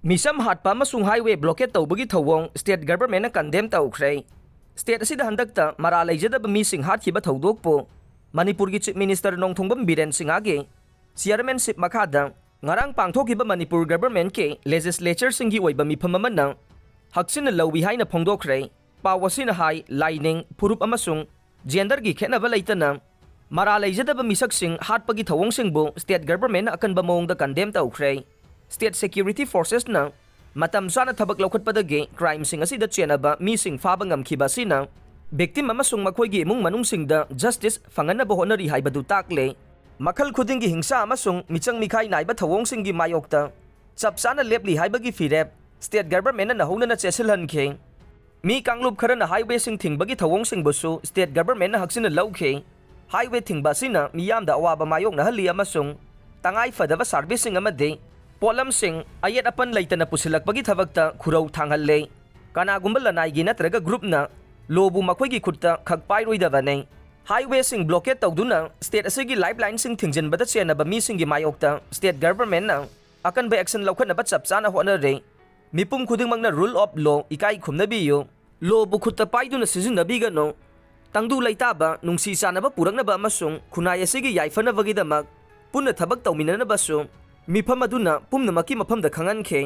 मिसम हाटपा अमसुंग highway blockade तौबगी थौवोंग स्टेट गवर्नमेंट कंडेम तौख्रे स्टेट असिदा हंदक्ता मरा लेजदब मीसिंग हाटखिबा थौदोकपो मणिपुर की चीफ मिनिस्टर नोंथोंबम बीरेन सिंहागे चेयरमैनशिप मखादा ngarang pangthokiba manipur government ke legislature singi oiba mifam amana haksin lawbi haina phongdokhre pawasina hai lining purup amasung gender gi khenaba leitana mara leijadaba misak sing hatpagi thawong singbu state government akan ba mong da condemn taukhre state security forces na matam sana thabak lokhatpadagi crime sing asida chenaba mi sing faba ngamkhiba sina victim amasung makhoigi imung manung singda justice fanganaba honari haibadu takle मखल खुदिंग की हिंसा अमसुंग मिचंग मिखाई नाइबा थवोंग सिंगी मायोक्ता चपसाना लेपली हाइबगी फिरेप state government न हौना चेसलहनखे मी कांगलुप Kharna highway सिंग थिंगबगी थवोंग सिंगबुसु state government न हक्सिन लौखे highway थिंगबा सिना मियामदा अवाबा मायोक नहली अमसुंग तंगाई फदबा servicing अमदे pollen सिंग अयेत अपन लेतना पुसिलकबगी थबकता खुरौ थांगहल्ले कनागुंबा लनाइगी नत्रगा ग्रुपना लोबु मखोइगी खुट्टा खगपाइरोइदबने highway सिंग blockade तौदुना state असिगी lifeline सिंग थिंगजनबदा चेनबा मी सिंगी मायोक्ता state government ना अकनबा action लौखनबा चपचाना होनरे मिपुम खुदिंगमंगना rule of law इकाई खुमनबियो law बुखुत्ता पाइदुना सिजिनबीगनो तंगदु लैताबा नुंसी चानबा पुरंगनबा अमसुंग खुनाय असिगी याइफनबगीदमक पुन्ना थबक तौमिननबसु मिफम अदुना पुमनमकी मफमदा खंगनखे